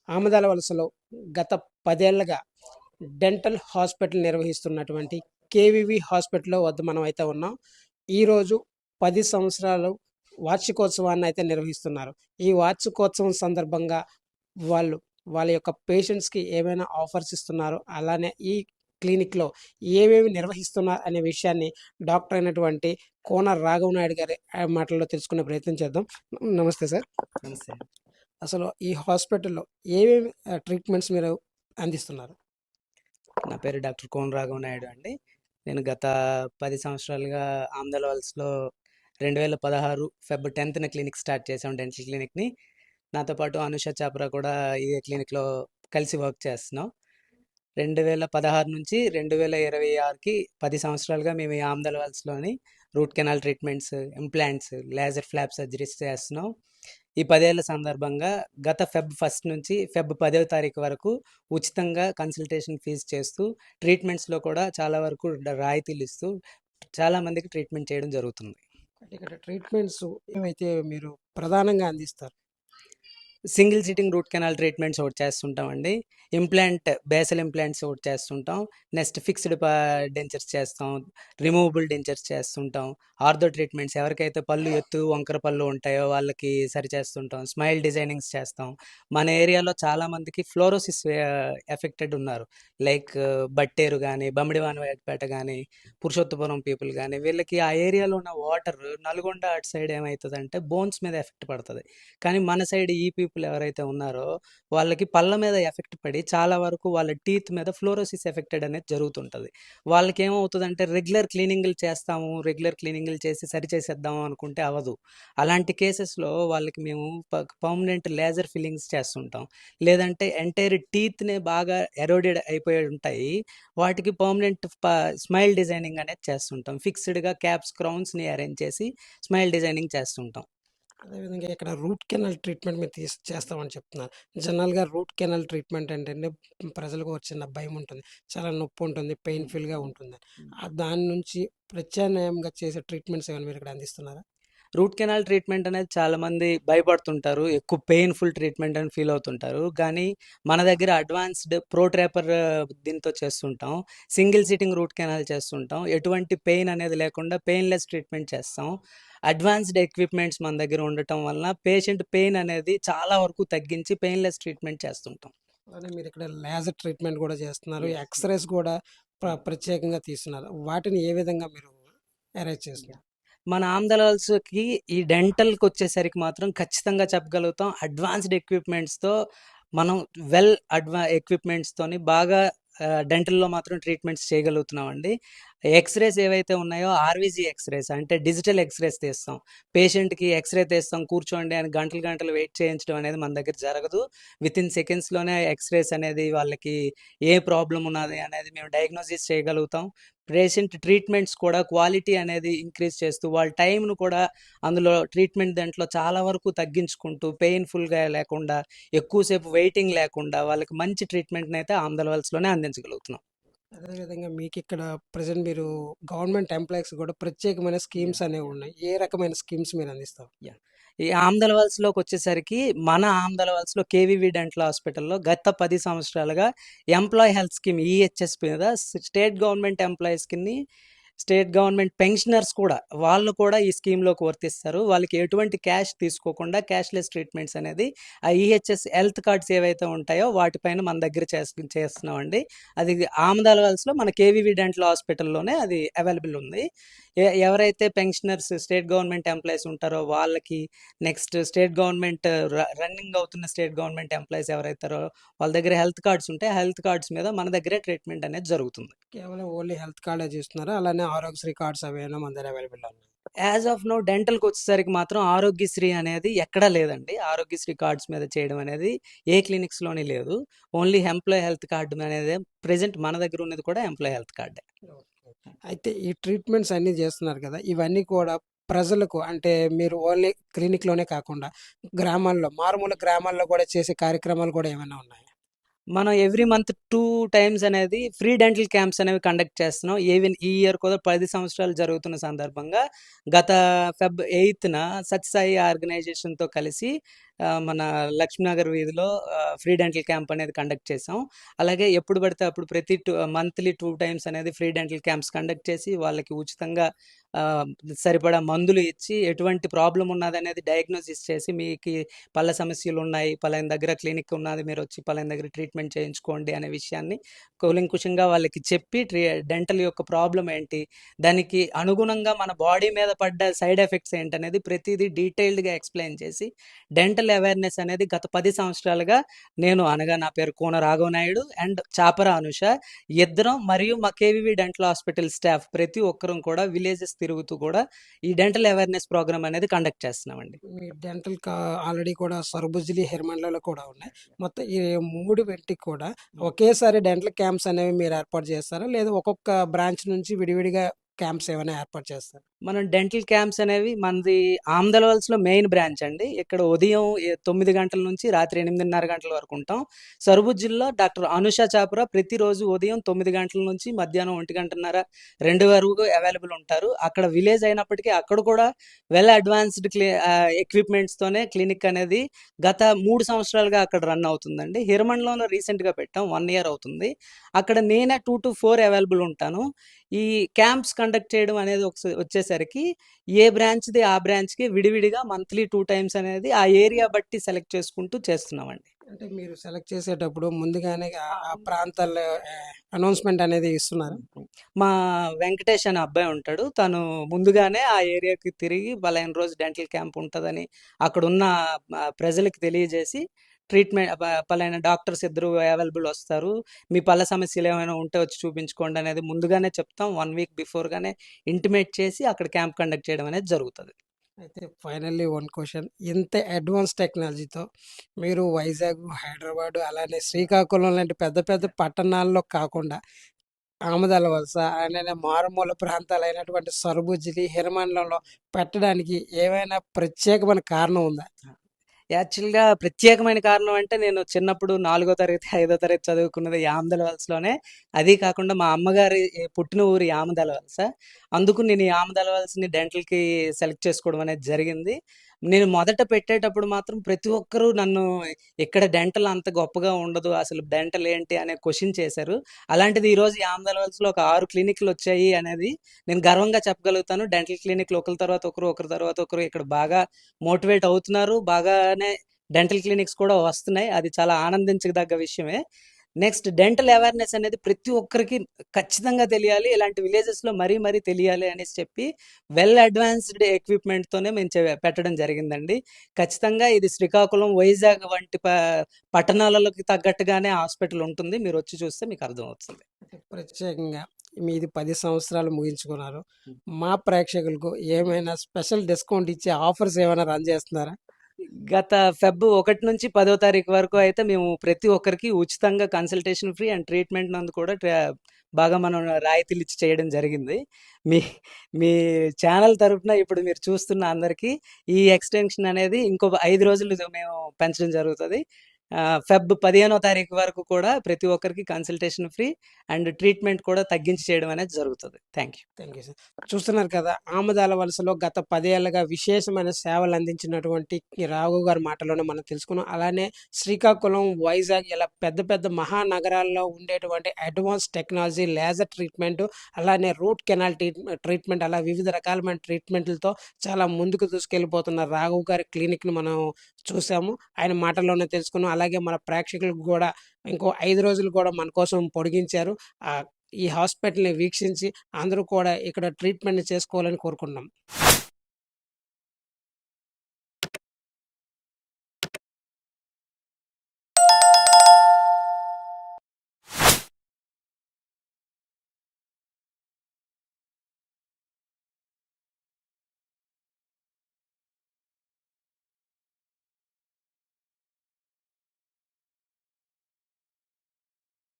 ఆమదాల వలసలో గత 10 ఏళ్లుగా dental hospital నిర్వహిస్తున్నటువంటి కేవీవీ హాస్పిటల్‌లో వద్ద మనమైతే ఉన్నాం. ఈరోజు 10 సంవత్సరాలు వార్షికోత్సవాన్నయితే నిర్వహిస్తున్నారు. ఈ వార్షికోత్సవం సందర్భంగా వాళ్ళు వాళ్ళ యొక్క పేషెంట్స్‌కి ఏమైనా ఆఫర్స్ ఇస్తున్నారో, అలానే ఈ క్లినిక్‌లో ఏవేవి నిర్వహిస్తున్నారు అనే విషయాన్ని డాక్టర్ అయినటువంటి కోన రాఘవ నాయుడు గారి మాటల్లో తెలుసుకునే ప్రయత్నం చేద్దాం. నమస్తే సార్. నమస్తే. అసలు ఈ హాస్పిటల్‌లో ఏవేవి ట్రీట్మెంట్స్ మీరు అందిస్తున్నారు? నా పేరు డాక్టర్ కోన రాఘవ నాయుడు అండి. నేను గత 10 సంవత్సరాలుగా ఆమ్దాల వలసలో 2016 ఫెబ్ 10న క్లినిక్ స్టార్ట్ చేసాం, డెంటల్ క్లినిక్‌ని. నాతో పాటు అనుష చాప్రా కూడా ఇదే క్లినిక్‌లో కలిసి వర్క్ చేస్తున్నాం. 2016 నుంచి 2026కి 10 సంవత్సరాలుగా మేము ఈ ఆమ్దాల వలసలోని root canal treatments, implants, laser flap surgeries చేస్తున్నాం. ఈ 10 ఏళ్ల సందర్భంగా గత ఫెబ్ 1 నుంచి ఫెబ్ 10వ తారీఖు వరకు ఉచితంగా కన్సల్టేషన్ ఫీజు చేస్తూ, ట్రీట్మెంట్స్‌లో కూడా చాలా వరకు రాయితీలు ఇస్తూ చాలా మందికి ట్రీట్మెంట్ చేయడం జరుగుతుంది. అంటే ఇక్కడ ట్రీట్మెంట్స్ ఏవైతే మీరు ప్రధానంగా అందిస్తారు? Single sitting root canal treatments ఒకటి చేస్తుంటామండి. బేసల్ ఇంప్లాంట్స్ ఒకటి చేస్తుంటాం. నెక్స్ట్ ఫిక్స్డ్ డెంచర్స్ చేస్తాం. రిమూవబుల్ డెంచర్స్ చేస్తుంటాం. ఆర్థో ట్రీట్మెంట్స్ ఎవరికైతే పళ్ళు ఎత్తు, వంకర పళ్ళు ఉంటాయో వాళ్ళకి సరిచేస్తుంటాం. స్మైల్ డిజైనింగ్స్ చేస్తాం. మన ఏరియాలో చాలామందికి ఫ్లోరోసిస్ ఎఫెక్టెడ్ ఉన్నారు. లైక్ బట్టేరు కానీ, బమ్మిడివానిపేట కానీ, పురుషోత్తపురం పీపుల్ కానీ, వీళ్ళకి ఆ ఏరియాలో ఉన్న వాటర్ నల్గొండ అటు సైడ్ ఏమవుతుందంటే బోన్స్ మీద ఎఫెక్ట్ పడుతుంది. కానీ మన సైడ్ ఈ పీపుల్ ఎవరైతే ఉన్నారో వాళ్ళకి పళ్ళ మీద ఎఫెక్ట్ పడి చాలా వరకు వాళ్ళ టీత్ మీద ఫ్లోరోసిస్ ఎఫెక్టెడ్ అనేది జరుగుతుంటుంది. వాళ్ళకి ఏమవుతుందంటే రెగ్యులర్ క్లీనింగ్లు చేసి సరిచేసేద్దాము అనుకుంటే అవ్వదు. అలాంటి కేసెస్లో వాళ్ళకి మేము పర్మనెంట్ లేజర్ ఫిల్లింగ్స్ చేస్తుంటాం. లేదంటే ఎంటైర్ టీత్నే బాగా ఎరోడెడ్ అయిపోయి ఉంటాయి, వాటికి పర్మనెంట్ స్మైల్ డిజైనింగ్ అనేది చేస్తుంటాం. ఫిక్స్డ్గా క్యాప్స్, క్రౌన్స్ని అరేంజ్ చేసి స్మైల్ డిజైనింగ్ చేస్తుంటాం. అదేవిధంగా ఇక్కడ రూట్ కెనాల్ ట్రీట్మెంట్ మీరు చేస్తామని చెప్తున్నారు. జనరల్‌గా రూట్ కెనాల్ ట్రీట్మెంట్ ఏంటంటే ప్రజలకు ఒక చిన్న భయం ఉంటుంది. చాలా నొప్పి ఉంటుంది, పెయిన్‌ఫుల్‌గా ఉంటుందని. దాని నుంచి ప్రత్యామ్నాయంగా చేసే ట్రీట్మెంట్స్ ఏమైనా మీరు ఇక్కడ అందిస్తున్నారా? రూట్ కెనాల్ ట్రీట్మెంట్ అనేది చాలామంది భయపడుతుంటారు. ఎక్కువ పెయిన్‌ఫుల్ ట్రీట్మెంట్ అని ఫీల్ అవుతుంటారు. కానీ మన దగ్గర అడ్వాన్స్డ్ ప్రోట్రాపర్ దీంతో చేస్తుంటాం. సింగిల్ సిట్టింగ్ రూట్ కెనాల్ చేస్తుంటాం. ఎటువంటి పెయిన్ అనేది లేకుండా పెయిన్‌లెస్ ట్రీట్మెంట్ చేస్తాం. అడ్వాన్స్డ్ ఎక్విప్‌మెంట్స్ మన దగ్గర ఉండటం వలన పేషెంట్ పెయిన్ అనేది చాలా వరకు తగ్గించి పెయిన్‌లెస్ ట్రీట్మెంట్ చేస్తుంటాం. అలానే మీరు ఇక్కడ లేజర్ ట్రీట్మెంట్ కూడా చేస్తున్నారు. Yes. ఎక్స్‌రేస్ కూడా ప్రత్యేకంగా తీస్తున్నారు. వాటిని ఏ విధంగా మీరు అరేంజ్ చేస్తున్నారు? మన ఆంధ్రాల్స్‌కి ఈ డెంటల్‌కొచ్చేసరికి మాత్రం ఖచ్చితంగా చెప్పగలుగుతాం. అడ్వాన్స్డ్ ఎక్విప్‌మెంట్స్‌తో మనం ఎక్విప్‌మెంట్స్‌తోని బాగా డెంటల్‌లో మాత్రం ట్రీట్మెంట్స్ చేయగలుగుతున్నామండి. ఎక్స్‌రేస్ ఏవైతే ఉన్నాయో ఆర్‌విజీ ఎక్స్‌రేస్ అంటే డిజిటల్ ఎక్స్‌రేస్ తీస్తాం. పేషెంట్‌కి ఎక్స్‌రే తీస్తాం కూర్చోండి అని గంటలు గంటలు వెయిట్ చేయించడం అనేది మన దగ్గర జరగదు. వితిన్ సెకండ్స్‌లోనే ఎక్స్‌రేస్ అనేది వాళ్ళకి ఏ ప్రాబ్లమ్ ఉన్నది అనేది మేము డయాగ్నోసిస్ చేయగలుగుతాం. పేషెంట్ ట్రీట్మెంట్స్ కూడా క్వాలిటీ అనేది ఇంక్రీజ్ చేస్తూ వాళ్ళ టైంను కూడా అందులో ట్రీట్మెంట్ దాంట్లో చాలా వరకు తగ్గించుకుంటూ పెయిన్‌ఫుల్‌గా లేకుండా, ఎక్కువసేపు వెయిటింగ్ లేకుండా వాళ్ళకి మంచి ట్రీట్మెంట్‌ని అయితే ఆమ్దాల వలసలోనే అందించగలుగుతున్నాం. అదేవిధంగా మీకిక్కడ ప్రెజెంట్ మీరు గవర్నమెంట్ ఎంప్లాయీస్ కూడా ప్రత్యేకమైన స్కీమ్స్ అనేవి ఉన్నాయి. ఏ రకమైన స్కీమ్స్ మీరు అందిస్తారు? యాహ్! ఈ ఆమ్దాల వలసలోకొచ్చేసరికి మన ఆమ్దాల వలసలో కేవీవీ డెంటల్ హాస్పిటల్‌లో గత 10 సంవత్సరాలుగా employee health scheme EHS state స్టేట్ గవర్నమెంట్ ఎంప్లాయీస్‌కిని, స్టేట్ గవర్నమెంట్ పెన్షనర్స్ కూడా వాళ్ళు కూడా ఈ స్కీమ్‌లోకి వర్తిస్తారు. వాళ్ళకి ఎటువంటి క్యాష్ తీసుకోకుండా క్యాష్‌లెస్ ట్రీట్మెంట్స్ అనేది ఆ ఈహెచ్ఎస్ హెల్త్ కార్డ్స్ ఏవైతే ఉంటాయో వాటిపైన మన దగ్గర చేస్తున్నామండి. అది ఆమదాల వలసలో మన కేవీవీ డెంటల్ హాస్పిటల్‌లోనే అది అవైలబుల్ ఉంది. ఎవరైతే పెన్షనర్స్ స్టేట్ గవర్నమెంట్ ఎంప్లాయీస్ ఉంటారో వాళ్ళకి, నెక్స్ట్ స్టేట్ గవర్నమెంట్ రన్నింగ్ అవుతున్న స్టేట్ గవర్నమెంట్ ఎంప్లాయీస్ ఎవరైతారో వాళ్ళ దగ్గర హెల్త్ కార్డ్స్ ఉంటే, హెల్త్ కార్డ్స్ మీద మన దగ్గరే ట్రీట్మెంట్ అనేది జరుగుతుంది. కేవలం ఓన్లీ హెల్త్ కార్డే చూస్తున్నారా? అలానే ఆరోగ్యశ్రీ కార్డ్స్ అవేనా మన దగ్గర అవైలబుల్‌లో ఉన్నాయి? యాజ్ ఆఫ్ నౌ డెంటల్‌కొచ్చేసరికి మాత్రం ఆరోగ్యశ్రీ అనేది ఎక్కడా లేదండి. ఆరోగ్యశ్రీ కార్డ్స్ మీద చేయడం అనేది ఏ క్లినిక్స్‌లోని లేదు. ఓన్లీ ఎంప్లాయీ హెల్త్ కార్డ్ అనేదే ప్రెజెంట్ మన దగ్గర ఉన్నది కూడా ఎంప్లాయీ హెల్త్ కార్డే. ఓకే. అయితే ఈ ట్రీట్మెంట్స్ అన్నీ చేస్తున్నారు కదా! ఇవన్నీ కూడా ప్రజలకు అంటే మీరు ఓన్లీ క్లినిక్‌లోనే కాకుండా గ్రామాల్లో, మారుమూల గ్రామాల్లో కూడా చేసే కార్యక్రమాలు కూడా ఏమైనా ఉన్నాయా? మనం ఎవ్రీ మంత్ 2 టైమ్స్ అనేది ఫ్రీ డెంటల్ క్యాంప్స్ అనేవి కండక్ట్ చేస్తున్నాం. ఈవెన్ ఈ ఇయర్ కూడా 10 సంవత్సరాలు జరుగుతున్న సందర్భంగా గత ఫెబ్ 8న సత్యసాయి ఆర్గనైజేషన్‌తో కలిసి మన లక్ష్మీనగర్ వీధిలో ఫ్రీ డెంటల్ క్యాంప్ అనేది కండక్ట్ చేసాం. అలాగే ఎప్పుడు పడితే అప్పుడు ప్రతి మంత్లీ 2 టైమ్స్ అనేది ఫ్రీ డెంటల్ క్యాంప్స్ కండక్ట్ చేసి వాళ్ళకి ఉచితంగా ఆహ్, సరిపడా మందులు ఇచ్చి ఎటువంటి ప్రాబ్లమ్ ఉన్నదనేది డయాగ్నోసిస్ చేసి మీకి పళ్ళ సమస్యలున్నాయి, పలానా దగ్గర క్లినిక్ ఉన్నది, మీరొచ్చి పలానా దగ్గర ట్రీట్మెంట్ చేయించుకోండి అనే విషయాన్ని కూలంకుషంగా వాళ్ళకి చెప్పి డెంటల్ యొక్క ప్రాబ్లమ్ ఏంటి, దానికి అనుగుణంగా మన బాడీ మీద పడ్డ సైడ్ ఎఫెక్ట్స్ ఏంటనేది ప్రతీదీ డీటెయిల్డ్‌గా ఎక్స్‌ప్లెయిన్ చేసి డెంటల్ అవేర్‌నెస్ అనేది గత 10 సంవత్సరాలుగా నేను అనగా నా పేరు కోన రాఘవ నాయుడు అండ్ చాపర అనుష ఇద్దరం మరియు మా కేవీవీ డెంటల్ హాస్పిటల్ స్టాఫ్ ప్రతి ఒక్కరం కూడా విలేజెస్ తిరుగుతూ కూడా ఈ డెంటల్ అవేర్‌నెస్ ప్రోగ్రామ్ అనేది కండక్ట్ చేస్తున్నామండి. మీ డెంటల్ ఆల్రెడీ కూడా సర్బుజ్జిలి, హిరమండలో కూడా ఉన్నాయి. మొత్తం ఈ 3 పెట్టి కూడా ఒకేసారి డెంటల్ క్యాంప్స్ అనేవి మీరు ఏర్పాటు చేస్తారా? లేదా ఒక్కొక్క బ్రాంచ్ నుంచి విడివిడిగా క్యాంప్స్ ఏమైనా ఏర్పాటు చేస్తారా? మనం డెంటల్ క్యాంప్స్ అనేవి మనది ఆమ్దలవలసలో మెయిన్ బ్రాంచ్ అండి. ఇక్కడ ఉదయం 9 గంటల నుంచి రాత్రి 8:30 గంటల వరకు ఉంటాం. సరుబుజ్జిలిలో డాక్టర్ అనుష చాప్రా ప్రతిరోజు ఉదయం 9 గంటల నుంచి మధ్యాహ్నం 1:30, 2 వరకు అవైలబుల్ ఉంటారు. అక్కడ విలేజ్ అయినప్పటికీ అక్కడ కూడా వెల్ అడ్వాన్స్డ్ ఎక్విప్మెంట్స్తోనే క్లినిక్ అనేది గత 3 సంవత్సరాలుగా అక్కడ రన్ అవుతుందండి. హిరమండలంలో రీసెంట్‌గా పెట్టాం. 1 ఇయర్ అవుతుంది. అక్కడ నేనే 2-4 అవైలబుల్ ఉంటాను. ఈ క్యాంప్స్ కండక్ట్ చేయడం అనేది వచ్చేసరికి ఏ బ్రాంచ్‌ది ఆ బ్రాంచ్‌కి విడివిడిగా మంత్లీ 2 టైమ్స్ అనేది ఆ ఏరియా బట్టి సెలెక్ట్ చేసుకుంటూ చేస్తున్నామండి. అంటే మీరు సెలెక్ట్ చేసేటప్పుడు ముందుగానే ఆ ప్రాంతాల్లో అనౌన్స్‌మెంట్ అనేది ఇస్తున్నారా? మా వెంకటేష్ అనే అబ్బాయి ఉంటాడు. తను ముందుగానే ఆ ఏరియాకి తిరిగి పలానా రోజు డెంటల్ క్యాంప్ ఉంటదని అక్కడున్న ప్రజలకి తెలియజేసి పలానా డాక్టర్స్ ఇద్దరు అవైలబుల్ వస్తారు. మీ పళ్ళ సమస్యలు ఏమైనా ఉంటే వచ్చి చూపించుకోండి అనేది ముందుగానే చెప్తాం. 1 వీక్ బిఫోర్‌గానే ఇంటిమేట్ చేసి అక్కడ క్యాంప్ కండక్ట్ చేయడం అనేది జరుగుతది. అయితే ఫైనల్లీ వన్ క్వెషన్. ఇంత అడ్వాన్స్ టెక్నాలజీతో మీరు వైజాగ్, హైదరాబాద్ అలానే శ్రీకాకుళం లాంటి పెద్ద పెద్ద పట్టణాల్లో కాకుండా ఆమదాల వలస అలానే మారుమూల ప్రాంతాలైనటువంటి సరుబుజ్జిలి, హిరమండలంలో పెట్టడానికి ఏమైనా ప్రత్యేకమైన కారణం ఉందా? యాక్చువల్‌గా ప్రత్యేకమైన కారణం అంటే నేను చిన్నప్పుడు 4 తరగతి, 5 తరగతి చదువుకున్నది యామదల వలసలోనే. అదీ కాకుండా మా అమ్మగారి పుట్టిన ఊరు యామదల వలస. అందుకు నేను ఈ యామదల వలసని డెంటల్‌కి సెలెక్ట్ చేసుకోవడం అనేది జరిగింది. నేను మొదట పెట్టేటప్పుడు మాత్రం ప్రతి ఒక్కరు నన్ను ఇక్కడ డెంటల్ అంత గొప్పగా ఉండదు. అసలు డెంటల్ ఏంటి అనే క్వెషన్ చేశారు. అలాంటిది ఈరోజు యామదల వలసలో ఒక 6 క్లినిక్‌లొచ్చాయి అనేది నేను గర్వంగా చెప్పగలుగుతాను. డెంటల్ క్లినిక్‌లు ఒకళ్ళ తర్వాత ఒకరు, ఒకరి తర్వాత ఒకరు ఇక్కడ బాగా మోటివేట్ అవుతున్నారు. బాగానే డెంటల్ క్లినిక్స్ కూడా వస్తున్నాయి. అది చాలా ఆనందించదగ్గ విషయమే. నెక్స్ట్ డెంటల్ అవేర్‌నెస్ అనేది ప్రతి ఒక్కరికి ఖచ్చితంగా తెలియాలి. ఇలాంటి విలేజెస్‌లో మరీ మరీ తెలియాలి అనేసి చెప్పి వెల్ అడ్వాన్స్డ్ ఎక్విప్‌మెంట్‌తోనే మేము పెట్టడం జరిగిందండి. ఖచ్చితంగా ఇది శ్రీకాకుళం, వైజాగ్ వంటి పట్టణాలలోకి తగ్గట్టుగానే హాస్పిటల్ ఉంటుంది. మీరొచ్చి చూస్తే మీకు అర్థమవుతుంది. అంటే ప్రత్యేకంగా మీది 10 సంవత్సరాలు ముగించుకున్నారు. మా ప్రేక్షకులకు ఏమైనా స్పెషల్ డిస్కౌంట్ ఇచ్చే ఆఫర్స్ ఏమైనా రన్ చేస్తున్నారా? గత ఫెబ్ 1 నుంచి 10వ తారీఖు వరకు అయితే మేము ప్రతి ఒక్కరికి ఉచితంగా కన్సల్టేషన్ ఫ్రీ అండ్ ట్రీట్మెంట్ నందు కూడా బాగా మనం రాయితీలు ఇచ్చి చేయడం జరిగింది. మీ మీ ఛానల్ తరపున ఇప్పుడు మీరు చూస్తున్న అందరికీ ఈ ఎక్స్‌టెన్షన్ అనేది ఇంకో 5 రోజులు మేము పెంచడం జరుగుతది. ఫెబ్ 15వ తారీఖు వరకు కూడా ప్రతి ఒక్కరికి కన్సల్టేషన్ ఫ్రీ అండ్ ట్రీట్మెంట్ కూడా తగ్గించి చేయడం అనేది జరుగుతది. Thank you. Thank you sir. చూస్తున్నారు కదా! ఆమదాల వలసలో గత 10 ఏళ్లుగా విశేషమైన సేవలు అందించినటువంటి ఈ రాఘవ్ గారి మాటల్లోనే మనం తెలుసుకున్నాం. అలానే శ్రీకాకుళం, వైజాగ్ ఇలా పెద్ద పెద్ద మహానగరాల్లో ఉండేటువంటి అడ్వాన్స్ టెక్నాలజీ, లేజర్ ట్రీట్మెంట్, అలానే రూట్ కెనాల్ ట్రీట్మెంట్ అలా వివిధ రకాలమైన ట్రీట్మెంట్‌లతో చాలా ముందుకు దూసుకెళ్ళిపోతున్న రాఘవ్ గారి క్లినిక్‌ని మనం చూసాము. ఆయన మాటల్లోనే తెలుసుకున్నాం. అలాగే మన ప్రేక్షకులకు గూడా ఇంకో 5 రోజులు కూడా మన కోసం పొడిగించారు. ఈ హాస్పిటల్‌ని వీక్షించి అందరూ కూడా ఇక్కడ ట్రీట్మెంట్‌ని చేసుకోవాలని కోరుకుంటున్నాం.